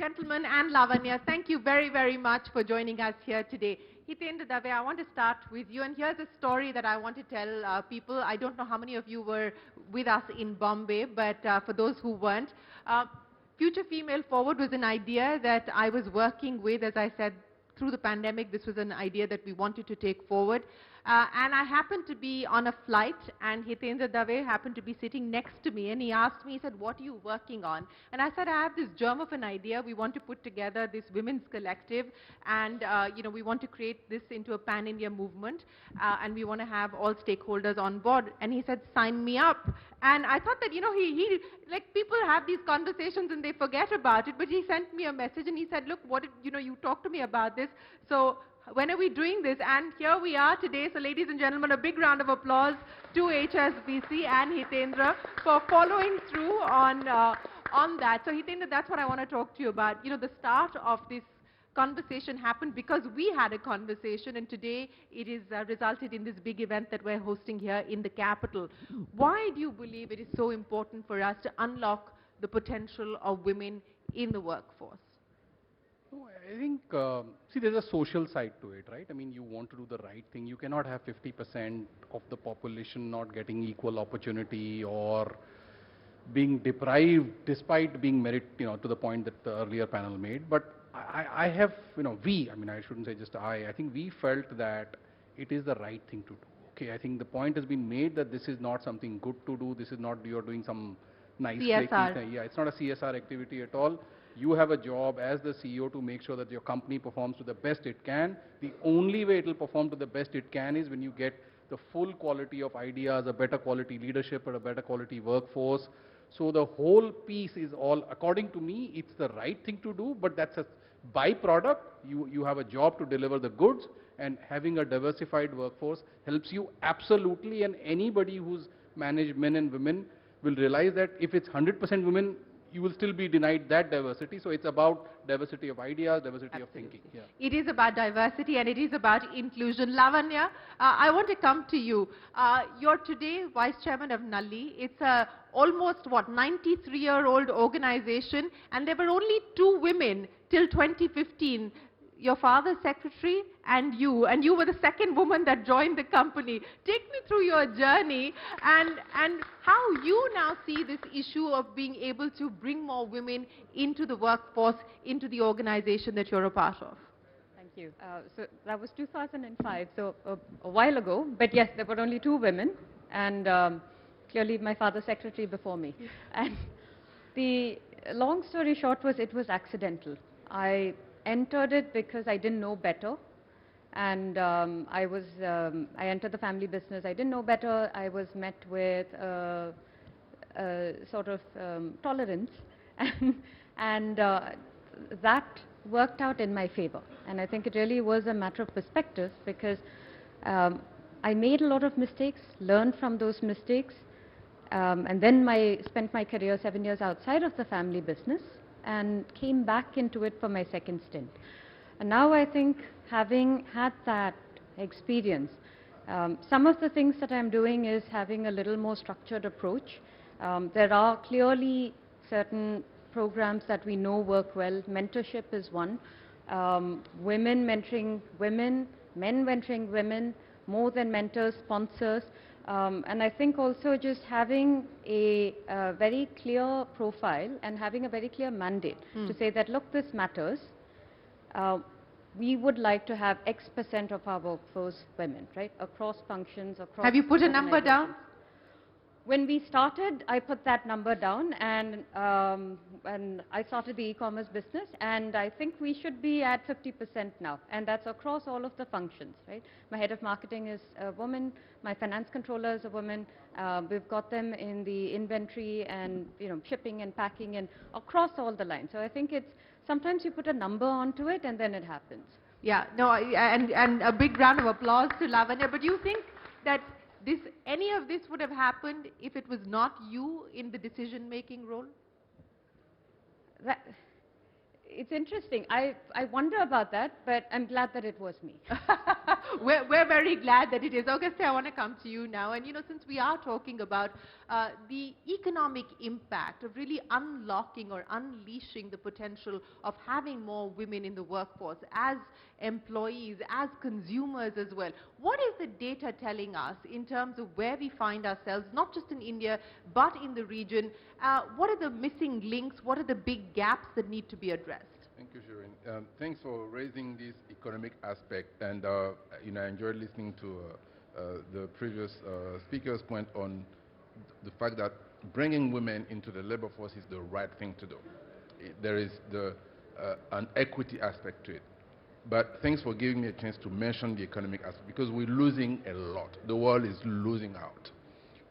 gentlemen, and Lavanya, thank you very, very much for joining us here today. Hitendra, I want to start with you, and here's a story that I want to tell people. I don't know how many of you were with us in Bombay, but for those who weren't, Future Female Forward was an idea that I was working with, as I said, through the pandemic. This was an idea that we wanted to take forward. And I happened to be on a flight, and Hitendra Dave happened to be sitting next to me, and he asked me, he said, what are you working on? And I said, I have this germ of an idea. We want to put together this women's collective, and we want to create this into a pan-India movement, and we want to have all stakeholders on board. And he said, sign me up. And I thought that, like people have these conversations and they forget about it, but he sent me a message and he said, look, you talked to me about this, so when are we doing this? And here we are today. So ladies and gentlemen, a big round of applause to HSBC and Hitendra for following through on that. So Hitendra, that's what I want to talk to you about. The start of this conversation happened because we had a conversation, and today it is resulted in this big event that we're hosting here in the capital. Why do you believe it is so important for us to unlock the potential of women in the workforce? I think, see, there's a social side to it, right? I mean, you want to do the right thing. You cannot have 50% of the population not getting equal opportunity or being deprived despite being merit, to the point that the earlier panel made. But I have, I shouldn't say just I think we felt that it is the right thing to do. Okay, I think the point has been made that this is not something good to do. This is not, you're doing some nice CSR. thing. Yeah, it's not a CSR activity at all. You have a job as the CEO to make sure that your company performs to the best it can. The only way it will perform to the best it can is when you get the full quality of ideas, a better quality leadership, or a better quality workforce. So the whole piece is all, according to me, it's the right thing to do, but that's a byproduct. You have a job to deliver the goods, and having a diversified workforce helps you absolutely, and anybody who's managed men and women will realize that if it's 100% women, you will still be denied that diversity. So it's about diversity of ideas, diversity of thinking. Yeah. It is about diversity and it is about inclusion. Lavanya, I want to come to you. You're today Vice Chairman of Nalli. It's a almost, 93-year-old organization, and there were only 2 women till 2015. Your father's secretary and you were the second woman that joined the company. Take me through your journey and how you now see this issue of being able to bring more women into the workforce, into the organization that you're a part of. Thank you. So that was 2005, so a while ago. But yes, there were only 2 women, and clearly my father's secretary before me. And the long story short was, it was accidental. I entered it because I didn't know better, and I entered the family business. I didn't know better. I was met with sort of tolerance, and that worked out in my favor. And I think it really was a matter of perspective, because I made a lot of mistakes, learned from those mistakes, and then spent my career 7 years outside of the family business, and came back into it for my second stint. And now I think, having had that experience, some of the things that I'm doing is having a little more structured approach. There are clearly certain programs that we know work well. Mentorship is one. Women mentoring women, men mentoring women, more than mentors, sponsors. And I think also just having a very clear profile and having a very clear mandate to say that, look, this matters. We would like to have X% of our workforce women, right? Across functions, across... Have you put a number down? When we started, I put that number down, and I started the e-commerce business, and I think we should be at 50% now, and that's across all of the functions, right? My head of marketing is a woman, my finance controller is a woman, we've got them in the inventory and shipping and packing and across all the lines. So I think it's, sometimes you put a number onto it and then it happens. Yeah, no, and a big round of applause to Lavanya, but you think that any of this would have happened if it was not you in the decision-making role? It's interesting. I wonder about that, but I'm glad that it was me. we're very glad that it is. Auguste, I want to come to you now. And, since we are talking about the economic impact of really unlocking or unleashing the potential of having more women in the workforce as employees, as consumers as well, what is the data telling us in terms of where we find ourselves, not just in India, but in the region? What are the missing links? What are the big gaps that need to be addressed? Thank you, Shireen. Thanks for raising this economic aspect. And, I enjoyed listening to the previous speaker's point on the fact that bringing women into the labor force is the right thing to do. There is an equity aspect to it. But thanks for giving me a chance to mention the economic aspect, because we're losing a lot. The world is losing out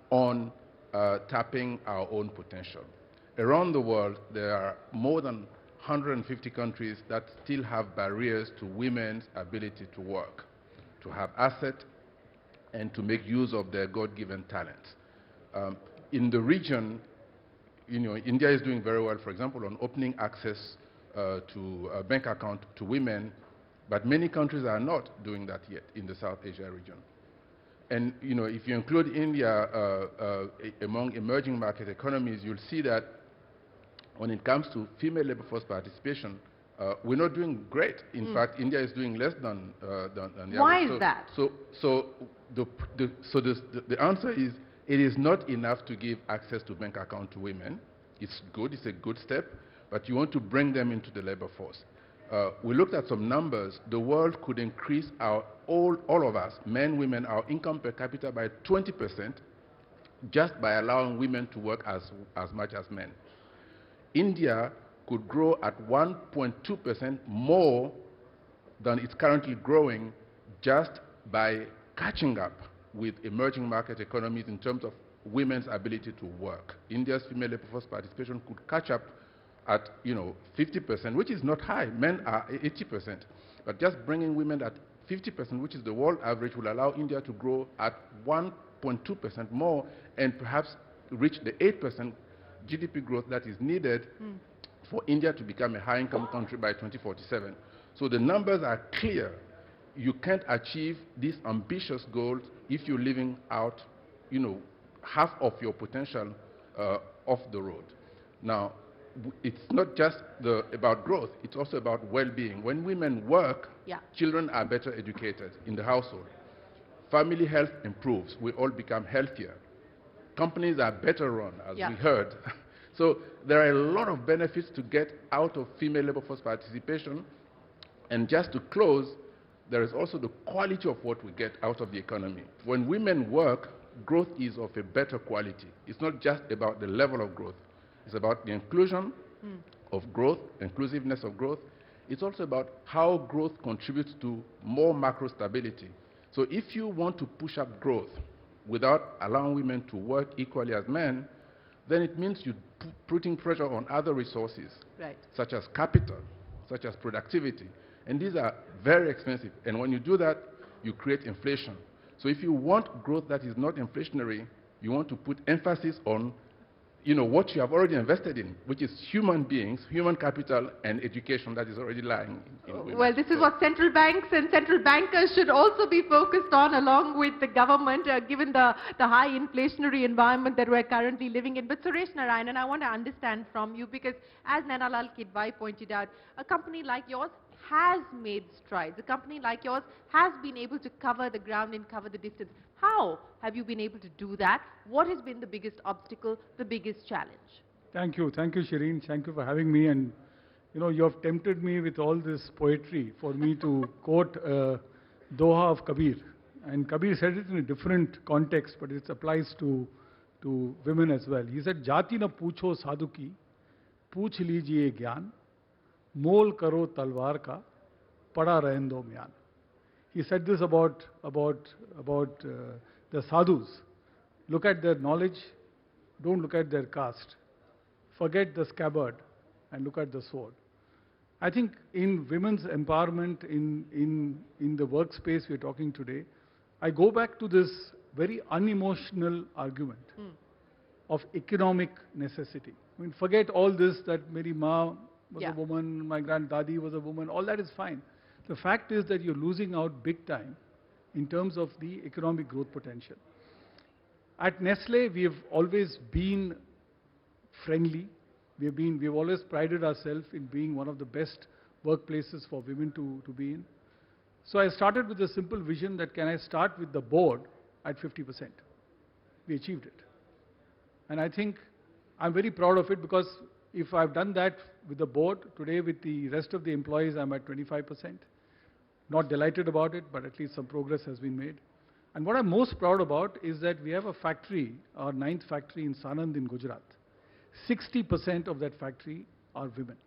on tapping our own potential. Around the world, there are more than 150 countries that still have barriers to women's ability to work, to have assets, and to make use of their God-given talents. In the region, India is doing very well, for example, on opening access to a bank account to women, but many countries are not doing that yet in the South Asia region. And, if you include India among emerging market economies, you'll see that when it comes to female labor force participation, we're not doing great. In fact, India is doing less than the others. Why is that? So the answer is, it is not enough to give access to bank account to women. It's good, it's a good step, but you want to bring them into the labor force. We looked at some numbers. The world could increase all of us, men, women, our income per capita by 20% just by allowing women to work as much as men. India could grow at 1.2% more than it's currently growing just by catching up with emerging market economies in terms of women's ability to work. India's female labor force participation could catch up at 50%, which is not high. Men are 80%. But just bringing women at 50%, which is the world average, will allow India to grow at 1.2% more and perhaps reach the 8% GDP growth that is needed for India to become a high-income country by 2047. So the numbers are clear. You can't achieve these ambitious goals if you're leaving out, half of your potential off the road. Now, it's not just about growth, it's also about well-being. When women work, children are better educated in the household. Family health improves. We all become healthier. Companies are better run, as we heard. So there are a lot of benefits to get out of female labor force participation. And just to close, there is also the quality of what we get out of the economy. When women work, growth is of a better quality. It's not just about the level of growth. It's about the inclusion of growth, inclusiveness of growth. It's also about how growth contributes to more macro stability. So if you want to push up growth without allowing women to work equally as men, then it means you're putting pressure on other resources, such as capital, such as productivity. And these are very expensive. And when you do that, you create inflation. So if you want growth that is not inflationary, you want to put emphasis on what you have already invested in, which is human beings, human capital, and education that is already lying in women. Well, this is what central banks and central bankers should also be focused on, along with the government, given the high inflationary environment that we're currently living in. But Suresh, Narayanan, I want to understand from you, because as Nanalal Kidwai pointed out, a company like yours has made strides. A company like yours has been able to cover the ground and cover the distance. How have you been able to do that? What has been the biggest obstacle, the biggest challenge? Thank you, Shireen. Thank you for having me. And you have tempted me with all this poetry for me to quote Doha of Kabir. And Kabir said it in a different context, but it applies to women as well. He said, "Jati na poocho sadhu ki, pooch lijiye gyan, mol karo talwar ka, pada rahen do myan." He said this about the sadhus. Look at their knowledge, don't look at their caste. Forget the scabbard and look at the sword. I think in women's empowerment in the workspace we're talking today, I go back to this very unemotional argument of economic necessity. I mean, forget all this that Meri Ma was a woman, my granddaddy was a woman, all that is fine. The fact is that you're losing out big time in terms of the economic growth potential. At Nestle, we have always been friendly. We've always prided ourselves in being one of the best workplaces for women to be in. So I started with a simple vision that can I start with the board at 50%. We achieved it. And I think I'm very proud of it, because if I've done that with the board, today with the rest of the employees, I'm at 25%. Not delighted about it, but at least some progress has been made. And what I'm most proud about is that we have a factory, our 9th factory in Sanand in Gujarat. 60% of that factory are women.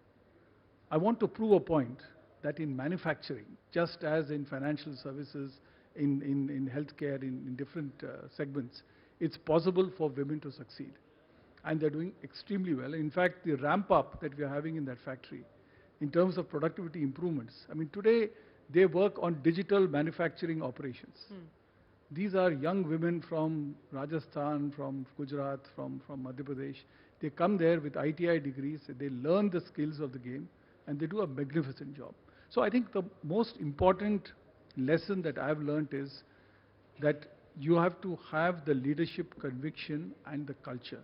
I want to prove a point that in manufacturing, just as in financial services, in healthcare, in different segments, it's possible for women to succeed. And they're doing extremely well. In fact, the ramp up that we are having in that factory, in terms of productivity improvements, I mean, today they work on digital manufacturing operations. These are young women from Rajasthan, from Gujarat, from Madhya Pradesh. They come there with ITI degrees, they learn the skills of the game, and they do a magnificent job. So I think the most important lesson that I've learned is that you have to have the leadership conviction and the culture.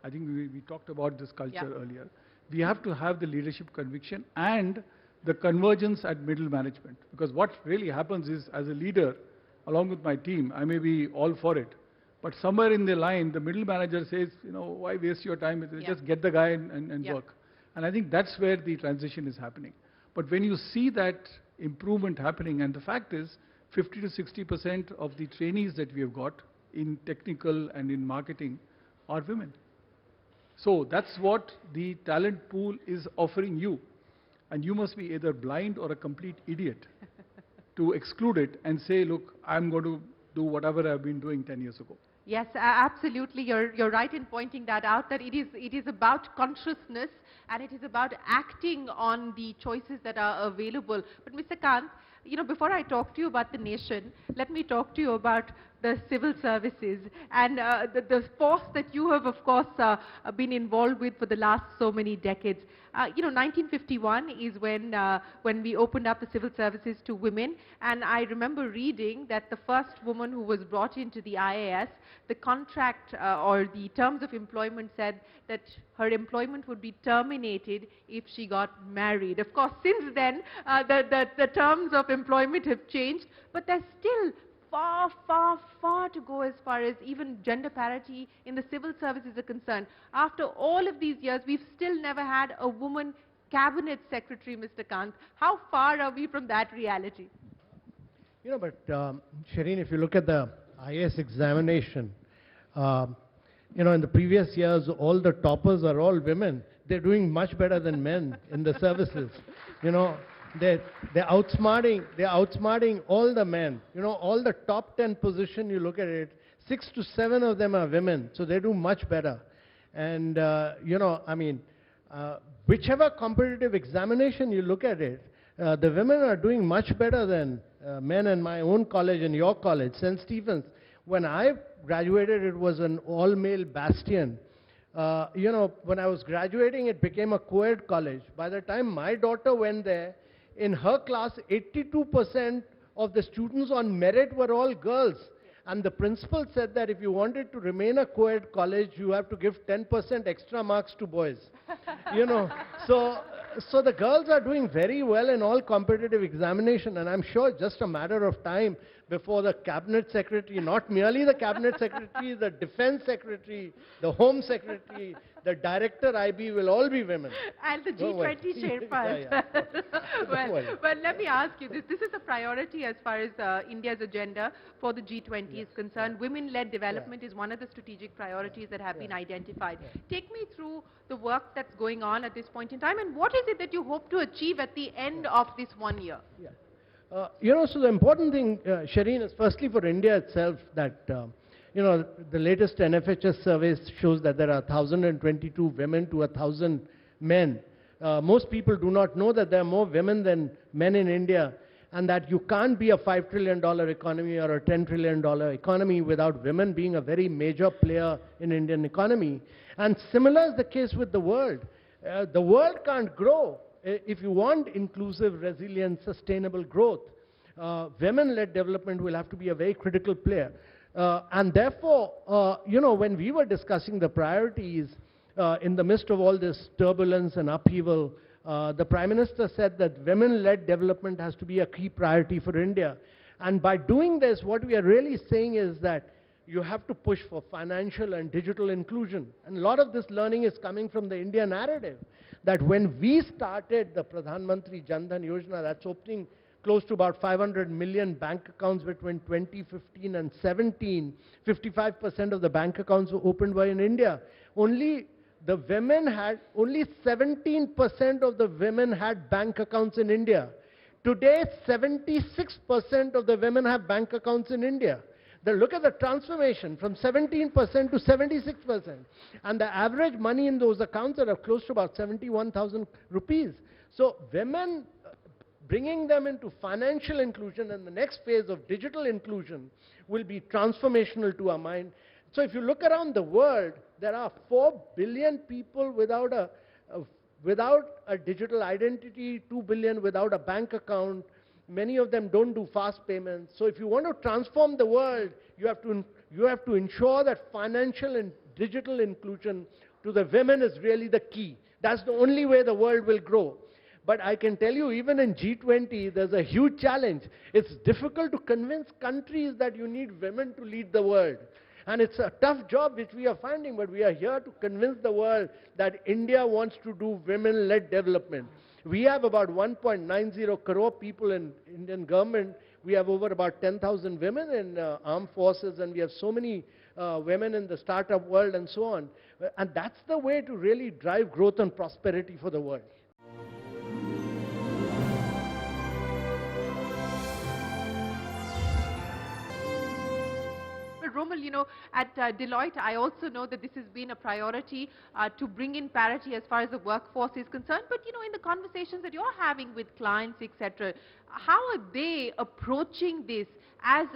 I think we talked about this culture earlier. We have to have the leadership conviction and the convergence at middle management. Because what really happens is, as a leader, along with my team, I may be all for it. But somewhere in the line, the middle manager says, you know, why waste your time? Just get the guy and work. And I think that's where the transition is happening. But when you see that improvement happening, and the fact is, 50 to 60% of the trainees that we have got in technical and in marketing are women. So that's what the talent pool is offering you. And you must be either blind or a complete idiot to exclude it and say, look, I'm going to do whatever I've been doing 10 years ago. Yes, absolutely. You're right in pointing that out, that it is about consciousness and it is about acting on the choices that are available. But Mr. Kant, you know, before I talk to you about the nation, let me talk to you about the civil services and the force that you have, of course, been involved with for the last so many decades. You know, 1951 is when we opened up the civil services to women, and I remember reading that the first woman who was brought into the IAS, the contract or the terms of employment said that her employment would be terminated if she got married. Of course, since then, the terms of employment have changed, but there's still far to go as far as even gender parity in the civil services are concerned. After all of these years, we've still never had a woman cabinet secretary, Mr. Kant. How far are we from that reality? You know, but Shireen, if you look at the IAS examination, you know, in the previous years, all the toppers are all women. They're doing much better than men in the services. You know, they're outsmarting all the men. You know, all the top 10 position, you look at it, 6 to 7 of them are women, so they do much better. And, you know, I mean, whichever competitive examination you look at it, the women are doing much better than men in my own college and your college, St. Stephen's. When I graduated, it was an all-male bastion. You know, when I was graduating, it became a co-ed college. By the time my daughter went there, in her class, 82% of the students on merit were all girls. And the principal said that if you wanted to remain a co-ed college, you have to give 10% extra marks to boys. You know, so the girls are doing very well in all competitive examination, and I'm sure just a matter of time before the cabinet secretary, not merely the cabinet secretary, the defense secretary, the home secretary, the director IB will all be women. And the G20 Sherpas. Well, let me ask you this. This is a priority as far as India's agenda for the G20 is concerned. Women-led development is one of the strategic priorities that have been identified. Take me through the work that's going on at this point in time, and what is it that you hope to achieve at the end of this 1 year? You know, so the important thing, Shireen, is firstly for India itself that, you know, the latest NFHS survey shows that there are 1,022 women to 1,000 men. Most people do not know that there are more women than men in India, and that you can't be a $5 trillion economy or a $10 trillion economy without women being a very major player in Indian economy. And similar is the case with the world. The world can't grow if you want inclusive, resilient, sustainable growth. women-led development will have to be a very critical player. And therefore, you know, when we were discussing the priorities in the midst of all this turbulence and upheaval, the Prime Minister said that women-led development has to be a key priority for India. And by doing this, what we are really saying is that you have to push for financial and digital inclusion. And a lot of this learning is coming from the India narrative, that when we started the Pradhan Mantri Jan Dhan Yojana, that's opening close to about 500 million bank accounts between 2015 and 17. 55% of the bank accounts were opened by in India. Only 17% of the women had bank accounts in India. Today, 76% of the women have bank accounts in India. Then look at the transformation from 17% to 76%. And the average money in those accounts are close to about 71,000 rupees. So women, bringing them into financial inclusion and the next phase of digital inclusion will be transformational to our mind. So if you look around the world, there are 4 billion people without a digital identity, 2 billion without a bank account. Many of them don't do fast payments. So if you want to transform the world, you have to ensure that financial and digital inclusion to the women is really the key. That's the only way the world will grow. But I can tell you, even in G20, there's a huge challenge. It's difficult to convince countries that you need women to lead the world. And it's a tough job which we are finding, but we are here to convince the world that India wants to do women-led development. We have about 1.90 crore people in Indian government. We have over about 10,000 women in armed forces, and we have so many women in the startup world and so on. And that's the way to really drive growth and prosperity for the world. Romal, you know, at Deloitte, I also know that this has been a priority to bring in parity as far as the workforce is concerned. But, you know, in the conversations that you're having with clients, etc., how are they approaching this as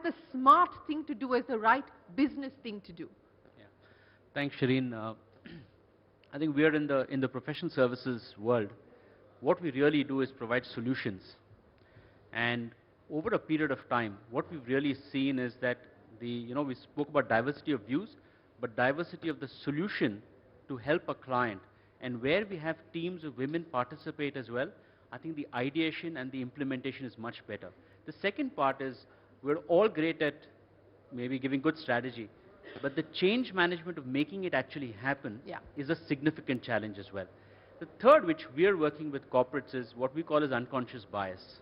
the smart thing to do, as the right business thing to do? Yeah. Thanks, Shireen. I think we are in the professional services world. What we really do is provide solutions. And over a period of time, what we've really seen is that we spoke about diversity of views, but diversity of the solution to help a client. And where we have teams of women participate as well, I think the ideation and the implementation is much better. The second part is we're all great at maybe giving good strategy, but the change management of making it actually happen is a significant challenge as well. The third, which we are working with corporates, is what we call as unconscious bias.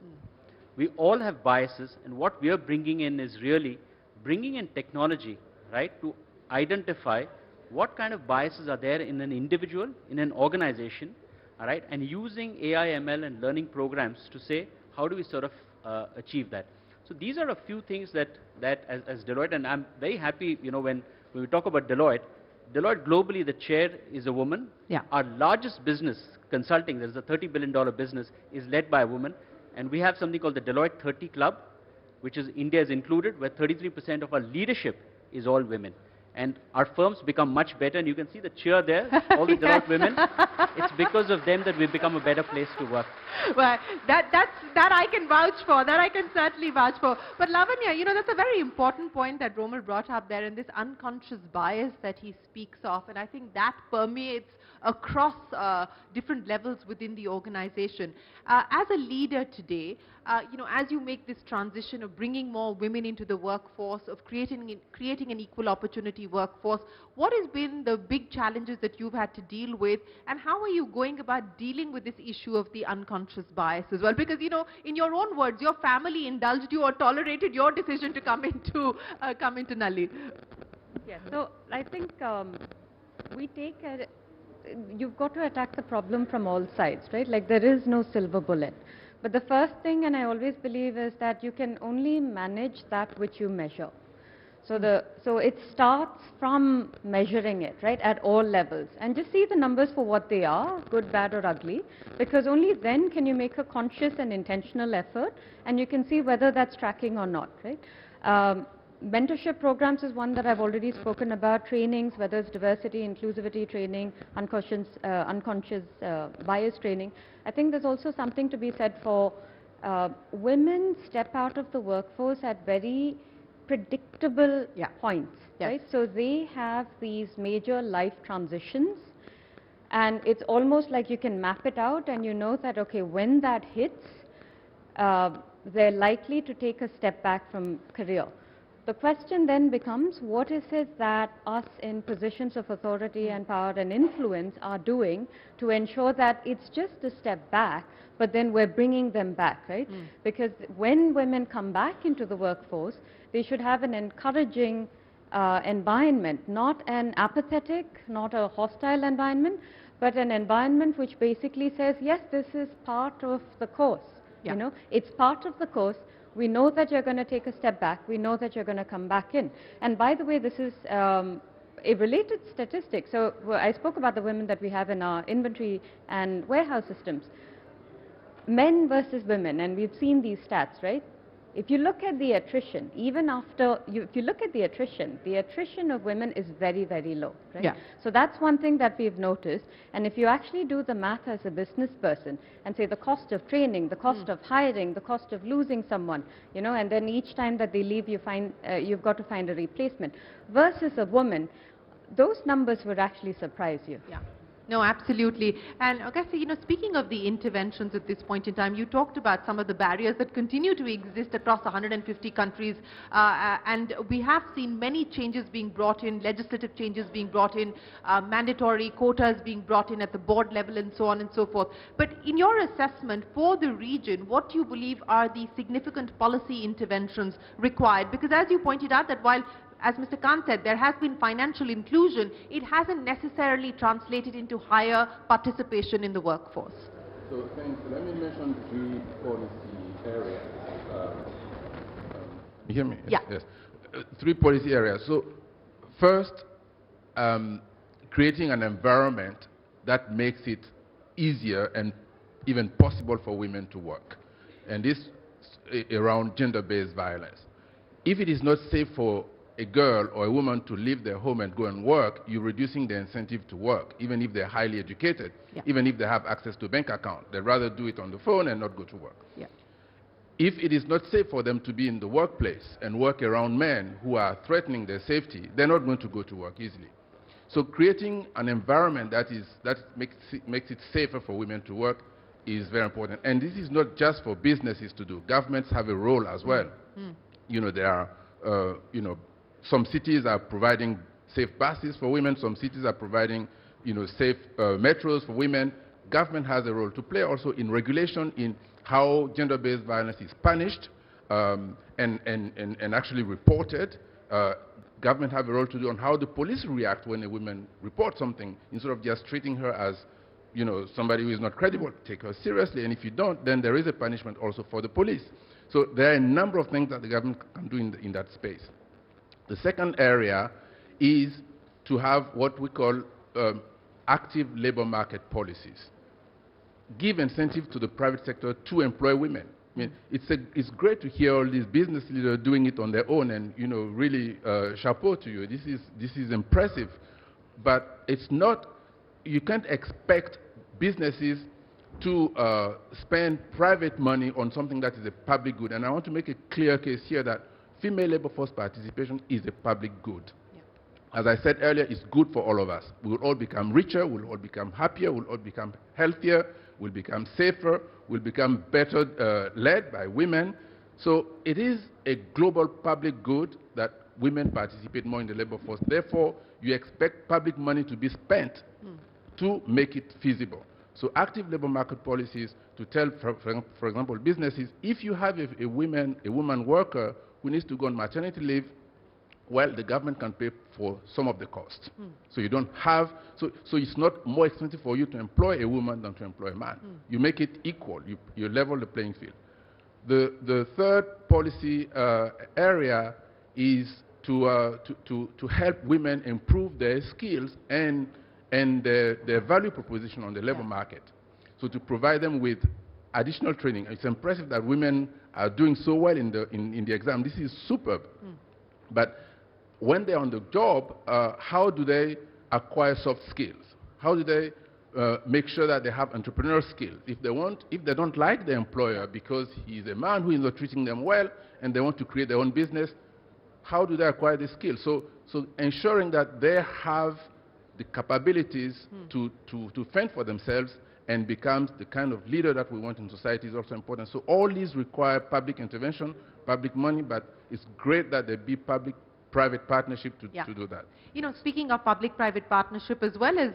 We all have biases, and what we are bringing in is really bringing in technology, right, to identify what kind of biases are there in an individual, in an organization, all right, and using AI, ML and learning programs to say, how do we sort of achieve that? So these are a few things that as Deloitte, and I'm very happy, you know, when we talk about Deloitte globally, the chair is a woman. Yeah. Our largest business, consulting, there's a $30 billion business, is led by a woman. And we have something called the Deloitte 30 Club, which is India is included, where 33% of our leadership is all women. And our firms become much better, and you can see the cheer there, all the Deloitte women. It's because of them that we've become a better place to work. Well, that I can vouch for. That I can certainly vouch for. But Lavanya, you know, that's a very important point that Romal brought up there, and this unconscious bias that he speaks of, and I think that permeates across different levels within the organization. As a leader today, you know, as you make this transition of bringing more women into the workforce, of creating an equal opportunity workforce, what has been the big challenges that you've had to deal with, and how are you going about dealing with this issue of the unconscious bias as well? Because, you know, in your own words, your family indulged you or tolerated your decision to come into Nalli. Yes, so I think you've got to attack the problem from all sides, right? Like, there is no silver bullet. But the first thing, and I always believe, is that you can only manage that which you measure. So it starts from measuring it, right, at all levels. And just see the numbers for what they are, good, bad or ugly, because only then can you make a conscious and intentional effort, and you can see whether that's tracking or not, right? Mentorship programs is one that I've already spoken about. Trainings, whether it's diversity, inclusivity training, unconscious bias training. I think there's also something to be said for women step out of the workforce at very predictable points, right? So they have these major life transitions, and it's almost like you can map it out and you know that, okay, when that hits, they're likely to take a step back from career. The question then becomes, what is it that us in positions of authority and power and influence are doing to ensure that it's just a step back, but then we're bringing them back, right? Because when women come back into the workforce, they should have an encouraging environment, not an apathetic, not a hostile environment, but an environment which basically says, yes, this is part of the course. You know, it's part of the course. We know that you're going to take a step back. We know that you're going to come back in. And by the way, this is a related statistic. So I spoke about the women that we have in our inventory and warehouse systems. Men versus women, and we've seen these stats, right? If you look at the attrition, even after, if you look at the attrition of women is very, very low, right? So that's one thing that we've noticed. And if you actually do the math as a business person and say the cost of training, the cost of hiring, the cost of losing someone, you know, and then each time that they leave, you find, you've got to find a replacement, versus a woman, those numbers would actually surprise you. No, absolutely. And Auguste, you know, speaking of the interventions at this point in time, you talked about some of the barriers that continue to exist across 150 countries, and we have seen many changes being brought in, legislative changes being brought in, mandatory quotas being brought in at the board level and so on and so forth. But in your assessment for the region, what do you believe are the significant policy interventions required? Because as you pointed out that while, as Mr. Kant said, there has been financial inclusion, it hasn't necessarily translated into higher participation in the workforce. So thanks. Let me mention 3 policy areas. You hear me? Yes. 3 policy areas. So first, creating an environment that makes it easier and even possible for women to work. And this around gender-based violence. If it is not safe for a girl or a woman to leave their home and go and work, you're reducing the incentive to work, even if they're highly educated, even if they have access to a bank account. They'd rather do it on the phone and not go to work. If it is not safe for them to be in the workplace and work around men who are threatening their safety, they're not going to go to work easily. So creating an environment that makes it safer for women to work is very important. And this is not just for businesses to do. Governments have a role as well. You know, there are, you know, some cities are providing safe buses for women. Some cities are providing, you know, safe metros for women. Government has a role to play also in regulation, in how gender-based violence is punished and actually reported. Government have a role to do on how the police react when a woman reports something, instead of just treating her as, you know, somebody who is not credible. Take her seriously, and if you don't, then there is a punishment also for the police. So there are a number of things that the government can do in that space. The second area is to have what we call active labor market policies. Give incentive to the private sector to employ women. I mean, it's great to hear all these business leaders doing it on their own, and, you know, really chapeau to you. This is impressive, but it's not. You can't expect businesses to spend private money on something that is a public good. And I want to make a clear case here that female labor force participation is a public good. As I said earlier, it's good for all of us. We will all become richer, we'll all become happier, we'll all become healthier, we'll become safer, we'll become better led by women. So it is a global public good that women participate more in the labor force. Therefore, you expect public money to be spent to make it feasible. So active labor market policies to tell, for example, businesses, if you have a woman worker who needs to go on maternity leave, well, the government can pay for some of the costs. So you don't have, so it's not more expensive for you to employ a woman than to employ a man. You make it equal, you level the playing field. The third policy area is to help women improve their skills and their value proposition on the labor market. So to provide them with additional training. It's impressive that women are doing so well in the exam. This is superb. But when they're on the job, how do they acquire soft skills? How do they make sure that they have entrepreneurial skills. If they don't like the employer because he's a man who is not treating them well and they want to create their own business, how do they acquire the skills? So ensuring that they have the capabilities to fend for themselves and becomes the kind of leader that we want in society is also important. So all these require public intervention, public money, but it's great that there be public-private partnership to do that. You know, speaking of public-private partnership, as well as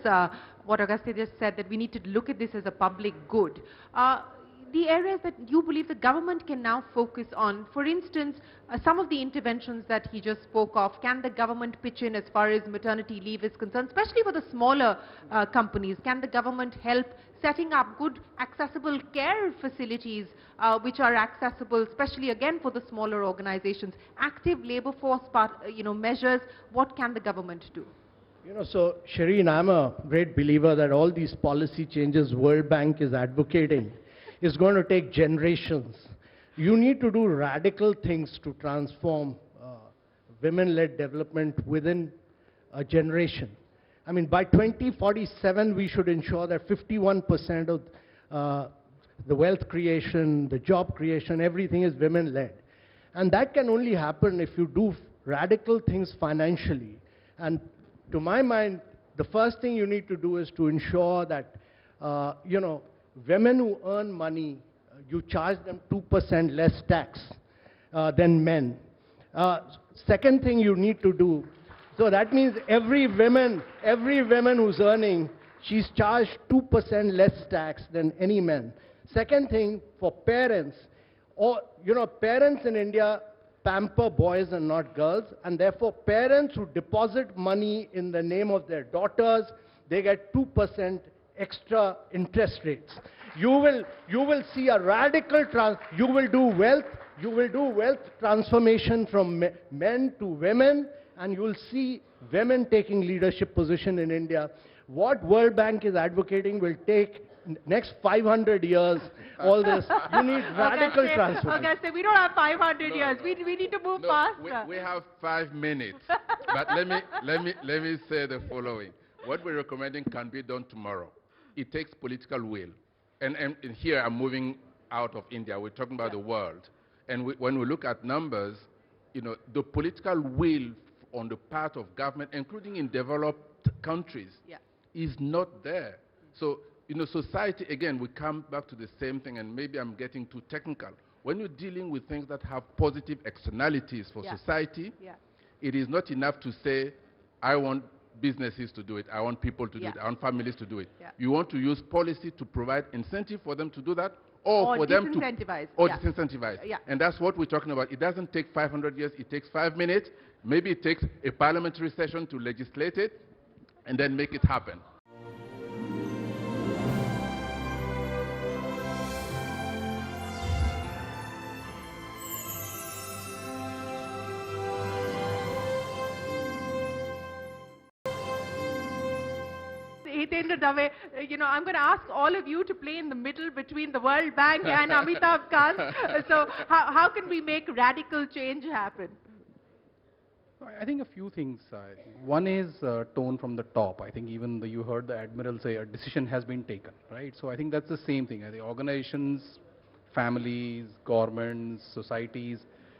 what Auguste just said, that we need to look at this as a public good. The areas that you believe the government can now focus on, for instance, some of the interventions that he just spoke of, can the government pitch in as far as maternity leave is concerned, especially for the smaller companies? Can the government help setting up good accessible care facilities which are accessible, especially again for the smaller organizations? Active labor force measures, what can the government do? You know, so Shireen, I'm a great believer that all these policy changes World Bank is advocating is going to take generations. You need to do radical things to transform women-led development within a generation. I mean, by 2047, we should ensure that 51% of the wealth creation, the job creation, everything is women-led. And that can only happen if you do radical things financially. And to my mind, the first thing you need to do is to ensure that, women who earn money, you charge them 2% less tax than men. Second thing you need to do, so that means every woman who's earning, she's charged 2% less tax than any man. Second thing, for parents, parents in India pamper boys and not girls, and therefore parents who deposit money in the name of their daughters, they get 2% extra interest rates. You will see a radical you will do wealth transformation from men to women, and you will see women taking leadership position in India. What World Bank is advocating will take next 500 years, all this. You need radical transformation. Auguste, we don't have 500 years. We need to move faster. We have 5 minutes. But let me say the following. What we're recommending can be done tomorrow. It takes political will. And here I'm moving out of India. We're talking about the world. And when we look at numbers, the political will on the part of government, including in developed countries, is not there. So, society, again, we come back to the same thing, and maybe I'm getting too technical. When you're dealing with things that have positive externalities for society, it is not enough to say, I want businesses to do it, I want people to do it, I want families to do it. You want to use policy to provide incentive for them to do that, or for them to disincentivize. And that's what we're talking about. It doesn't take 500 years, it takes 5 minutes. Maybe it takes a parliamentary session to legislate it and then make it happen. Hitendra Dave, I'm going to ask all of you to play in the middle between the World Bank and Amitabh Kant. So how can we make radical change happen? I think a few things. One is tone from the top. I think even you heard the Admiral say a decision has been taken, right? So I think that's the same thing. I think organizations, families, governments, societies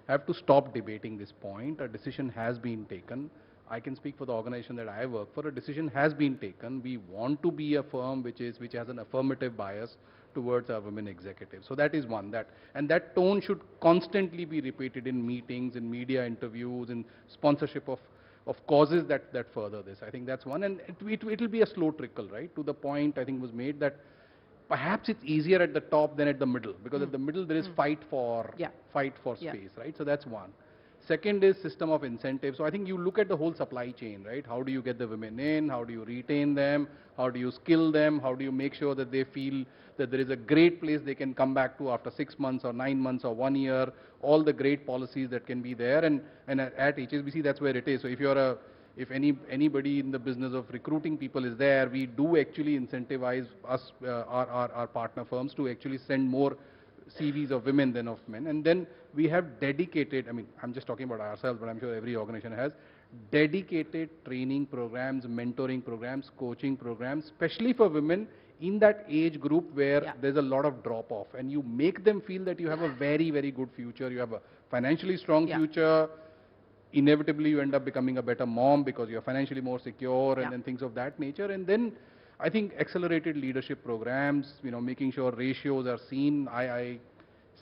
have to stop debating this point. A decision has been taken. I can speak for the organization that I work for. A decision has been taken. We want to be a firm which has an affirmative bias towards our women executives. So that is one. And that tone should constantly be repeated in meetings, in media interviews, in sponsorship of causes that further this. I think that's one. And it will be a slow trickle, right? To the point I think was made that perhaps it's easier at the top than at the middle, because at the middle there is fight for space, right? So that's one. Second is system of incentives. So I think you look at the whole supply chain, right? How do you get the women in? How do you retain them? How do you skill them? How do you make sure that they feel that there is a great place they can come back to after 6 months or 9 months or 1 year? All the great policies that can be there, and at HSBC that's where it is. So if anybody in the business of recruiting people is there, we do actually incentivize our partner firms to actually send more CVs of women than of men. And then we have dedicated, I'm just talking about ourselves, but I'm sure every organization has, dedicated training programs, mentoring programs, coaching programs, especially for women in that age group where there's a lot of drop off, and you make them feel that you have a very, very good future, you have a financially strong future. Inevitably you end up becoming a better mom because you're financially more secure, and then things of that nature. And then I think accelerated leadership programs, you know, making sure ratios are seen. I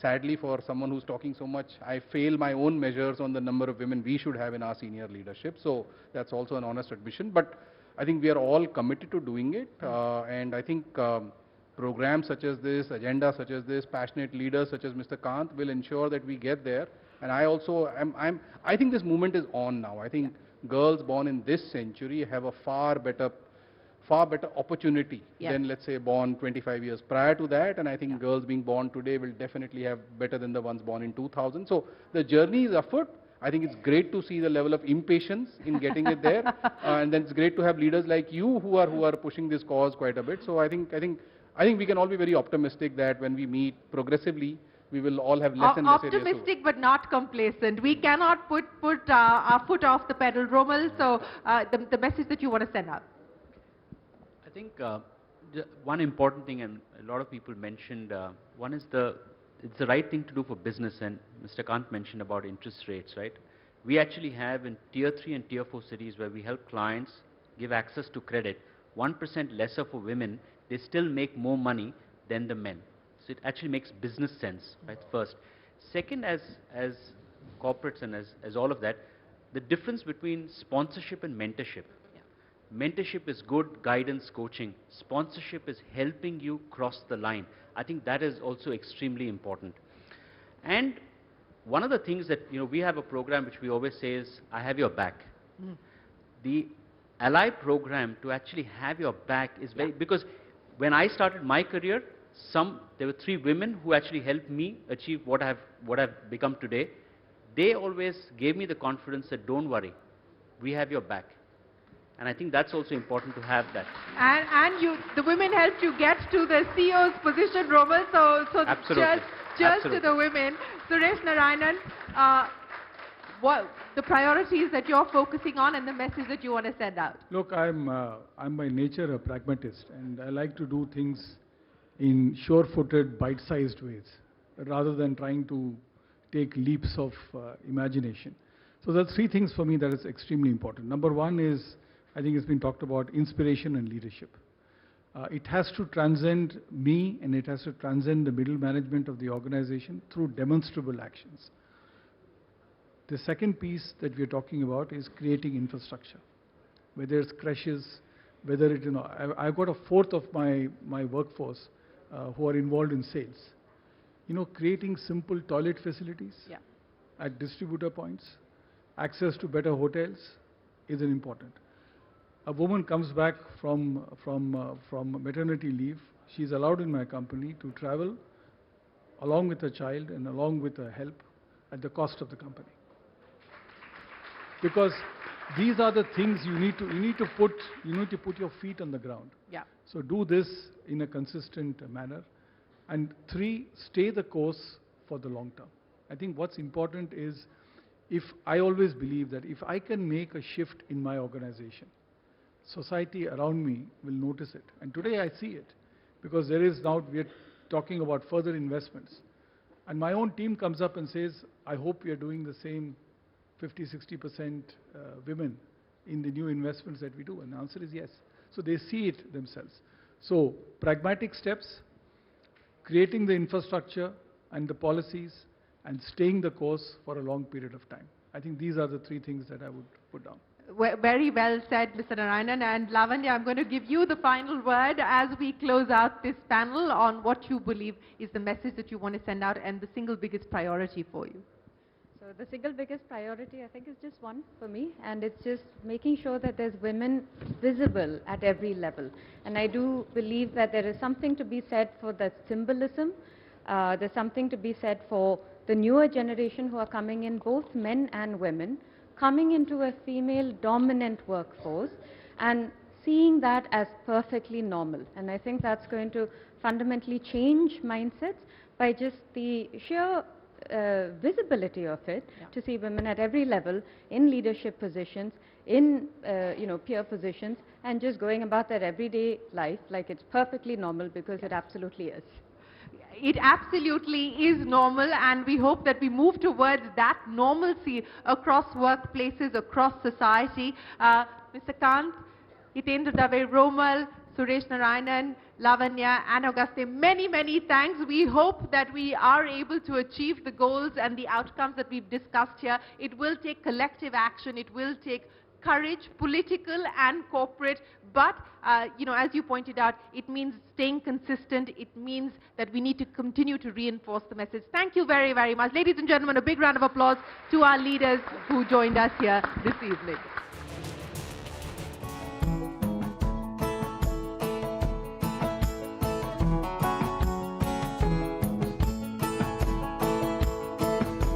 sadly, for someone who's talking so much, I fail my own measures on the number of women we should have in our senior leadership. So that's also an honest admission. But I think we are all committed to doing it. And I think programs such as this, agendas such as this, passionate leaders such as Mr. Kant will ensure that we get there. And I also I think this movement is on now. I think girls born in this century have a far better opportunity than, let's say, born 25 years prior to that. And I think girls being born today will definitely have better than the ones born in 2000. So the journey is afoot. I think it's great to see the level of impatience in getting it there. And then it's great to have leaders like you who are pushing this cause quite a bit. So I think we can all be very optimistic that when we meet progressively, we will all have less and less areas. Optimistic but not complacent. We cannot put our foot off the pedal. Romal, so the message that you want to send out. I think one important thing, and a lot of people mentioned, one is it's the right thing to do for business, and Mr. Kant mentioned about interest rates, right? We actually have in Tier 3 and Tier 4 cities where we help clients give access to credit, 1% lesser for women, they still make more money than the men. So it actually makes business sense, right, first. Second, as corporates and as all of that, the difference between sponsorship and mentorship. Mentorship is good guidance, coaching. Sponsorship is helping you cross the line. I think that is also extremely important. And one of the things that, you know, we have a program which we always say is, I have your back. The Ally program to actually have your back is very, because when I started my career, there were 3 women who actually helped me achieve what I've become today. They always gave me the confidence that don't worry, we have your back. And I think that's also important to have that. And the women helped you get to the CEO's position, Romal. So Absolutely. cheers to the women. Suresh, Narayanan, what the priorities that you're focusing on and the message that you want to send out? Look, I'm by nature a pragmatist, and I like to do things in sure-footed, bite-sized ways, rather than trying to take leaps of imagination. So there are 3 things for me that is extremely important. Number 1 is, I think it's been talked about, inspiration and leadership. It has to transcend me, and it has to transcend the middle management of the organization through demonstrable actions. The second piece that we're talking about is creating infrastructure, whether it's creches, whether it, you know, I've got a fourth of my workforce who are involved in sales. You know, creating simple toilet facilities at distributor points, access to better hotels is important. A woman comes back from maternity leave, she's allowed in my company to travel along with her child and along with her help at the cost of the company. Because these are the things you need to put your feet on the ground. So do this in a consistent manner. And 3, stay the course for the long term. I think what's important is, I always believe that if I can make a shift in my organization, society around me will notice it. And today I see it, because there is now, we are talking about further investments. And my own team comes up and says, I hope we are doing the same 50–60% women in the new investments that we do. And the answer is yes. So they see it themselves. So pragmatic steps, creating the infrastructure and the policies, and staying the course for a long period of time. I think these are the 3 things that I would put down. Very well said, Mr. Narayanan. And Lavanya, I'm going to give you the final word as we close out this panel on what you believe is the message that you want to send out and the single biggest priority for you. So the single biggest priority, I think, is just one for me, and it's just making sure that there's women visible at every level. And I do believe that there is something to be said for the symbolism. There's something to be said for the newer generation who are coming in, both men and women, coming into a female-dominant workforce and seeing that as perfectly normal. And I think that's going to fundamentally change mindsets by just the sheer visibility of it, Yeah. to see women at every level in leadership positions, in peer positions, and just going about their everyday life like it's perfectly normal, because it absolutely is. It absolutely is normal, and we hope that we move towards that normalcy across workplaces, across society. Mr. Kant, Hitendra, Romal, Suresh, Narayanan, Lavanya and Auguste, many, many thanks. We hope that we are able to achieve the goals and the outcomes that we've discussed here. It will take collective action. It will take courage, political and corporate, but as you pointed out, it means staying consistent. It means that we need to continue to reinforce the message. Thank you very, very much. Ladies and gentlemen, a big round of applause to our leaders who joined us here this evening.